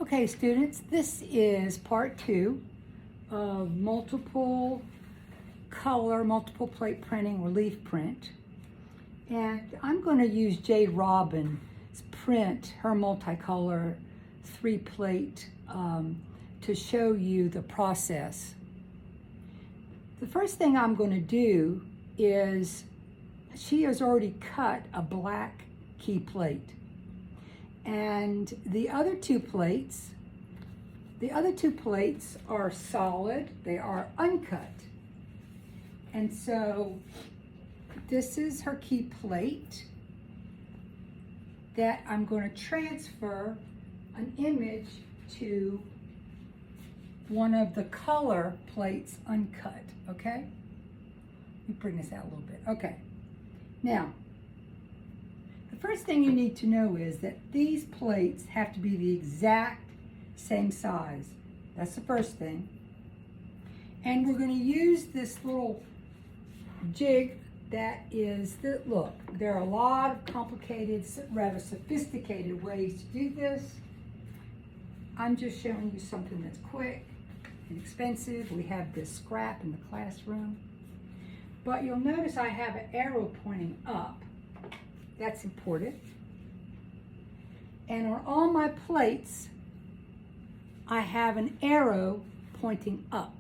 Okay, students, this is part 2 of multiple color, multiple plate printing, relief print. And I'm going to use Jade Robin's print, her multicolor 3-plate, to show you the process. The first thing I'm going to do is, she has already cut a black key plate. And the other two plates are solid, they are uncut. And so this is her key plate that I'm going to transfer an image to one of the color plates uncut, okay? Let me bring this out a little bit. Okay. Now, the first thing you need to know is that these plates have to be the exact same size. That's the first thing. And we're going to use this little jig that is, look, there are a lot of complicated, rather sophisticated ways to do this. I'm just showing you something that's quick and inexpensive. We have this scrap in the classroom. But you'll notice I have an arrow pointing up. That's important. And on all my plates, I have an arrow pointing up,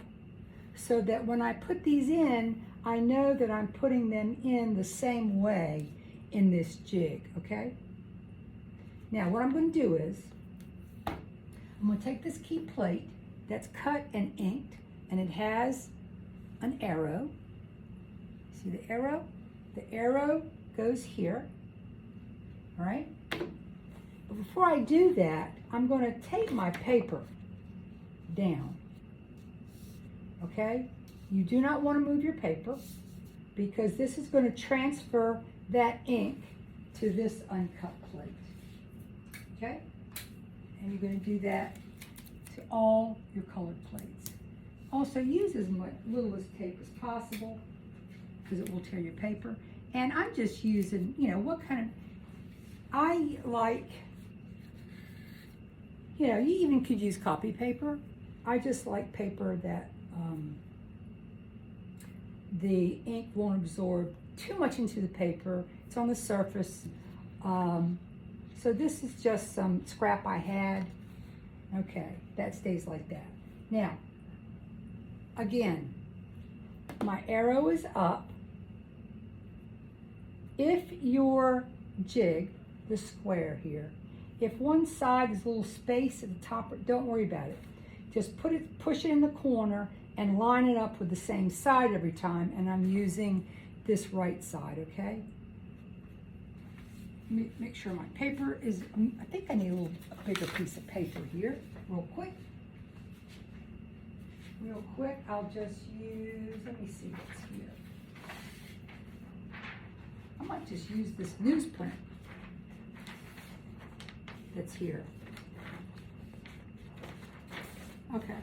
so that when I put these in, I know that I'm putting them in the same way in this jig, okay? Now what I'm going to do is, I'm going to take this key plate that's cut and inked, and it has an arrow. See the arrow? The arrow goes here. All right, but before I do that, I'm going to tape my paper down, okay? You do not want to move your paper, because this is going to transfer that ink to this uncut plate, okay? And you're going to do that to all your colored plates. Also, use as little as tape as possible, because it will tear your paper. And I'm just using, what kind of, I like, you even could use copy paper. I just like paper that the ink won't absorb too much into the paper. It's on the surface. So this is just some scrap I had. Okay, that stays like that. Now, again, my arrow is up. If your jig, the square here, if one side is a little space at the top, don't worry about it. Just push it in the corner and line it up with the same side every time, and I'm using this right side, okay? Let me make sure my paper is, I think I need a bigger piece of paper here, real quick. Real quick, I'll just use, let me see what's here. I might just use this newsprint that's here. Okay.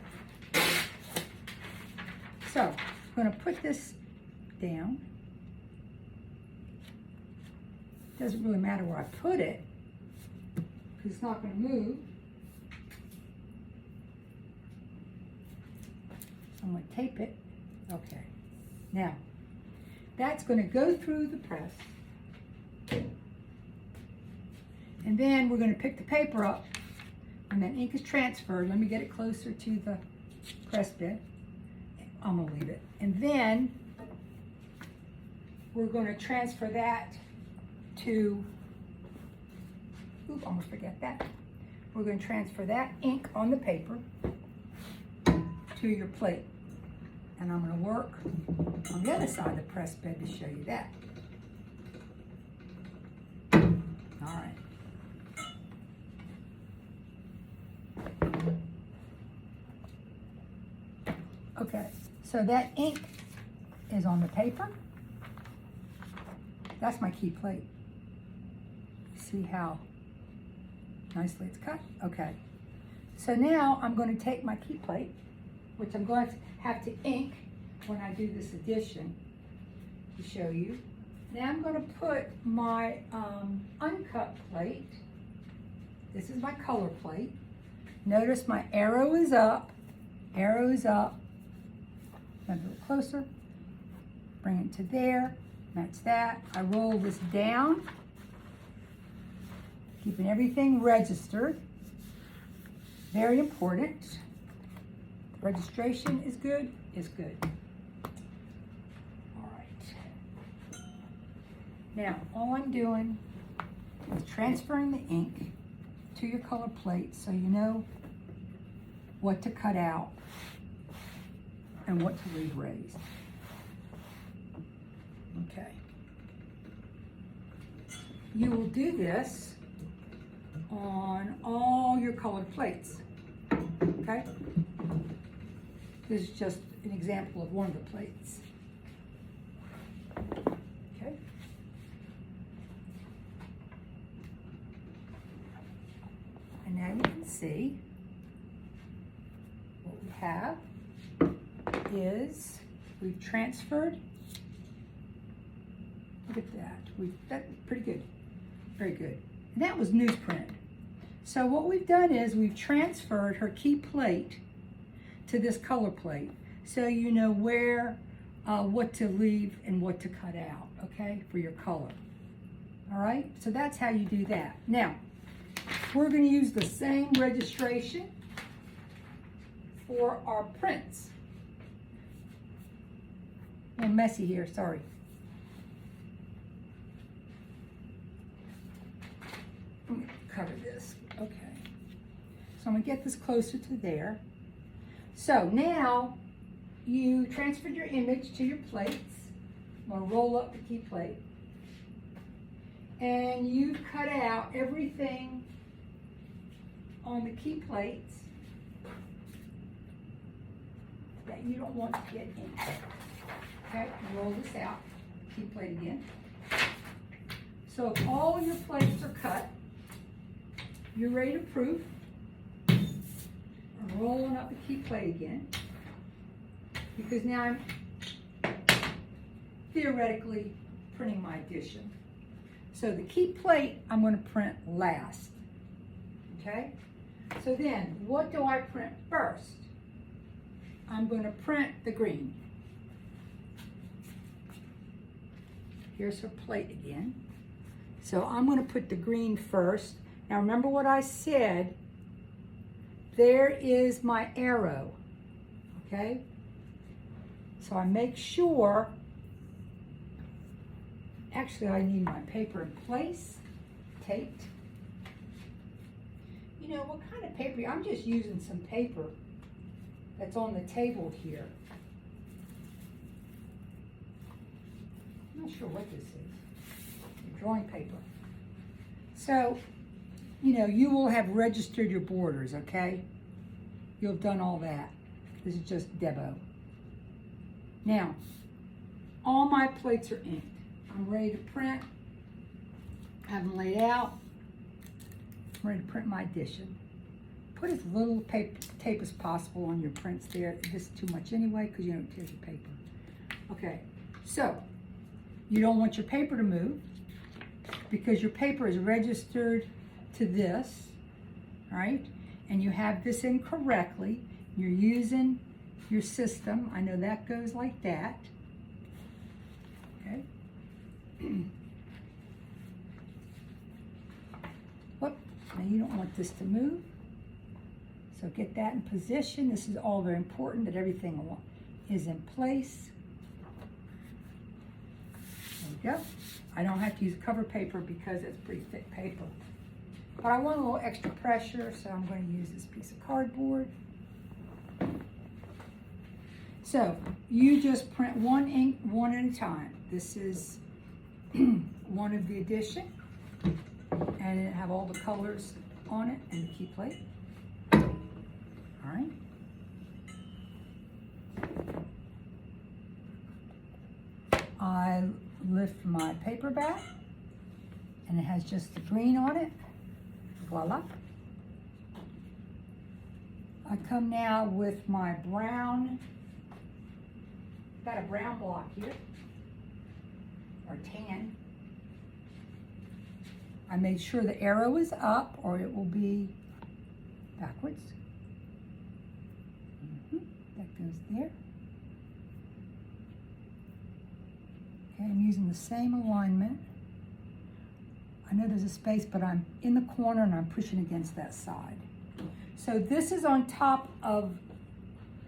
So, I'm going to put this down. Doesn't really matter where I put it, because it's not going to move. I'm going to tape it. Okay. Now, that's going to go through the press. And then we're going to pick the paper up, and that ink is transferred. Let me get it closer to the press bed. I'm going to leave it. And then we're going to transfer that to, almost forget that. We're going to transfer that ink on the paper to your plate. And I'm going to work on the other side of the press bed to show you that. All right. Okay, so that ink is on the paper. That's my key plate. See how nicely it's cut? Okay. So now I'm going to take my key plate, which I'm going to have to ink when I do this addition to show you. Now I'm going to put my uncut plate. This is my color plate. Notice my arrow is up. Arrow is up. A little closer. Bring it to there. That's that. I roll this down, keeping everything registered. Very important. Registration is good, is good. All right. Now, all I'm doing is transferring the ink to your color plate so you know what to cut out and what to leave raised. Okay. You will do this on all your colored plates. Okay? This is just an example of one of the plates. Okay? And now you can see what we have is we've transferred. Look at that. That's pretty good. Very good. And that was newsprint. So what we've done is we've transferred her key plate to this color plate, so you know where, what to leave and what to cut out, okay, for your color. All right, so that's how you do that. Now, we're going to use the same registration for our prints. A little messy here, sorry. I'm going to cover this, okay. So I'm going to get this closer to there. So now you transferred your image to your plates. I'm going to roll up the key plate. And you cut out everything on the key plates that you don't want to get in. Okay, roll this out, key plate again. So if all your plates are cut, you're ready to proof. I'm rolling up the key plate again, because now I'm theoretically printing my edition. So the key plate I'm going to print last. Okay? So then, what do I print first? I'm going to print the green. Here's her plate again. So I'm going to put the green first. Now remember what I said. There is my arrow. Okay? So I make sure, actually I need my paper in place, taped. You know, what kind of paper? I'm just using some paper that's on the table here. I'm not sure what this is. Drawing paper. So, you know, you will have registered your borders, okay? You'll have done all that. This is just Debo. Now, all my plates are inked. I'm ready to print. I have them laid out. I'm ready to print my edition. Put as little tape as possible on your prints there. This is too much anyway because you don't tear your paper. Okay, so you don't want your paper to move because your paper is registered to this, all right? And you have this in correctly. You're using your system. I know that goes like that. Okay. Whoop. Now you don't want this to move. So get that in position. This is all very important that everything is in place. There we go. I don't have to use cover paper because it's pretty thick paper. But I want a little extra pressure, so I'm going to use this piece of cardboard. So you just print one ink, one at a time. This is one of the edition, and it have all the colors on it and the key plate. All right. I lift my paper back, and it has just the green on it. Voila. I come now with my brown, got a brown block here, or tan. I made sure the arrow is up or it will be backwards. That goes there. Okay, I'm using the same alignment. I know there's a space, but I'm in the corner and I'm pushing against that side. So this is on top of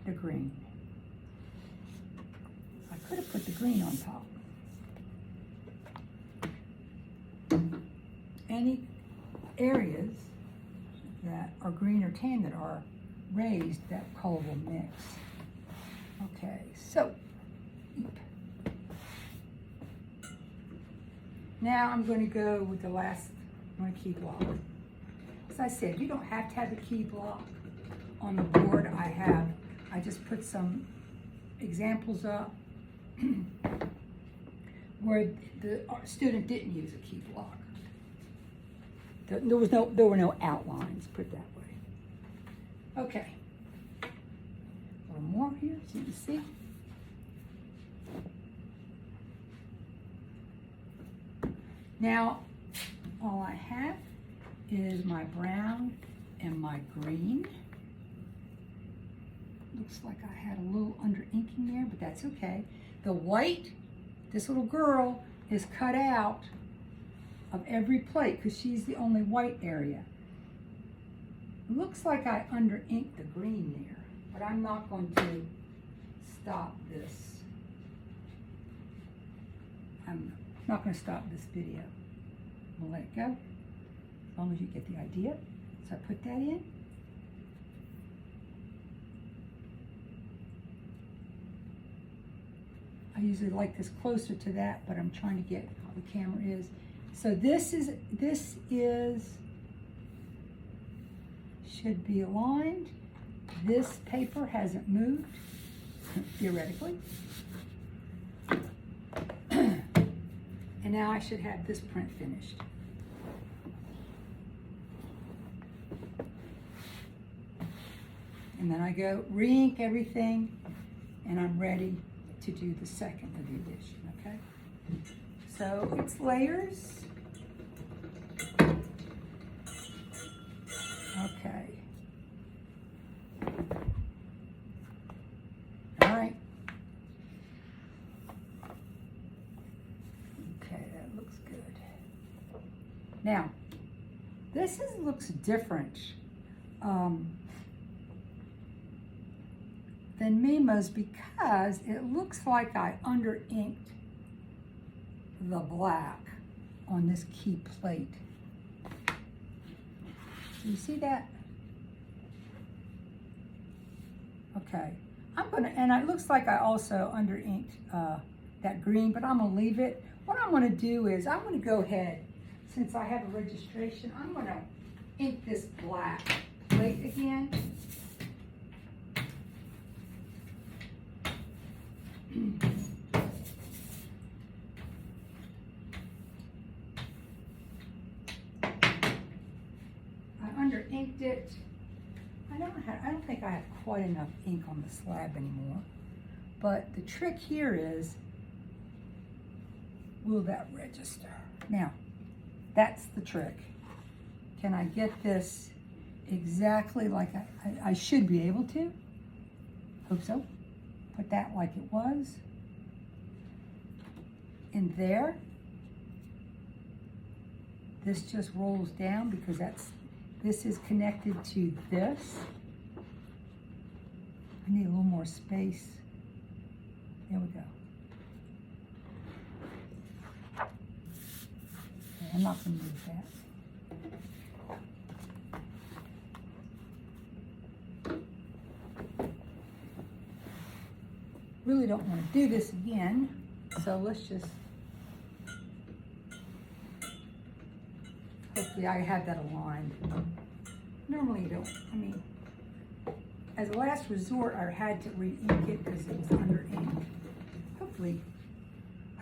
the green. I could have put the green on top. Any areas that are green or tan that are raised, that color will mix. Okay, so now I'm going to go with the last one, key block. As I said, you don't have to have a key block on the board. I just put some examples up where the student didn't use a key block. There were no outlines, put it that way. Okay. A little more here so you can see. Now, all I have is my brown and my green. Looks like I had a little under inking there, but that's okay. The white, this little girl, is cut out of every plate because she's the only white area. Looks like I under inked the green there, but I'm not going to stop this. I'm not going to stop this video. We'll let it go as long as you get the idea. So I put that in. I usually like this closer to that, but I'm trying to get how the camera is. So this should be aligned. This paper hasn't moved, theoretically. And now I should have this print finished. And then I go re-ink everything, and I'm ready to do the second of the edition, okay? So it's layers. Okay. All right. Okay, that looks good. Now, this looks different than Mima's because it looks like I under inked the black on this key plate. Do you see that? Okay, and it looks like I also under inked that green, but I'm gonna leave it. What I'm gonna do is I'm gonna go ahead, since I have a registration, I'm gonna ink this black plate again. I under inked it. I don't think I have quite enough ink on the slab anymore. But the trick here is, will that register? Now, that's the trick. Can I get this exactly like I should be able to? Hope so. Put that like it was in there. This just rolls down because this is connected to this. I need a little more space. There we go. Okay, I'm not going to move that. Really don't want to do this again, so let's just, hopefully I have that aligned. Normally you don't, I mean, as a last resort I had to re-ink it because it was under ink.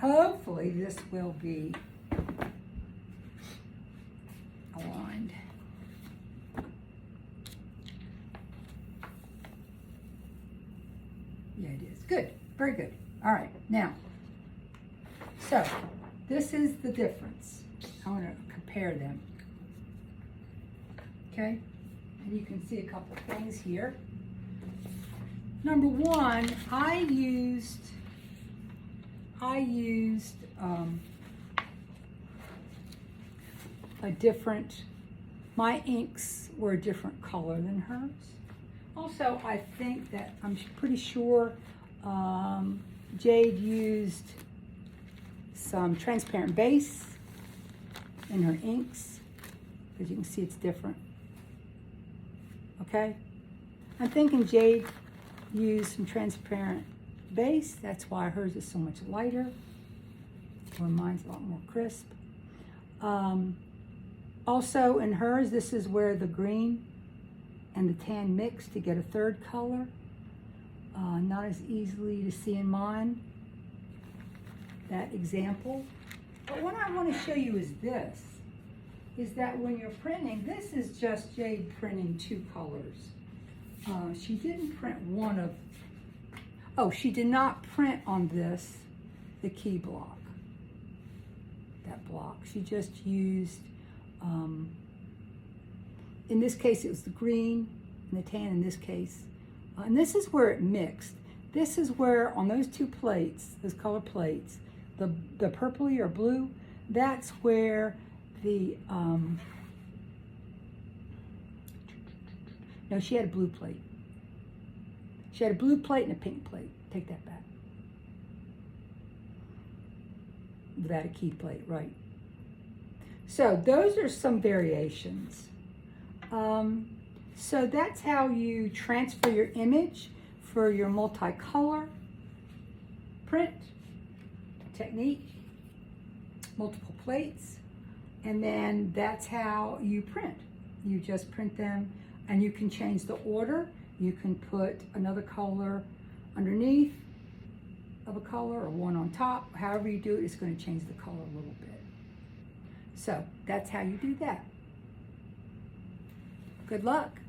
Hopefully this will be aligned. Yeah, it is. Good. Very good. All right. Now, so this is the difference. I want to compare them. Okay? And you can see a couple things here. Number one, I used a different, my inks were a different color than hers. Also, I think that, I'm pretty sure Jade used some transparent base in her inks, because you can see it's different. Okay? I'm thinking Jade used some transparent base. That's why hers is so much lighter, where mine's a lot more crisp. Also in hers, this is where the green and the tan mix to get a third color. Not as easily to see in mine, that example. But what I want to show you is this, is that when you're printing, this is just Jade printing two colors. She didn't print one of, oh, she did not print on this, the key block, that block. She just used, in this case it was the green and the tan in this case. And this is where it mixed. This is where on those two plates, those color plates, the purpley or blue, that's where the, no, she had a blue plate. She had a blue plate and a pink plate. Take that back. Without a key plate, right. So those are some variations. So that's how you transfer your image for your multicolor print technique, multiple plates, and then that's how you print. You just print them, and you can change the order. You can put another color underneath of a color or one on top. However you do it, it's going to change the color a little bit. So that's how you do that. Good luck.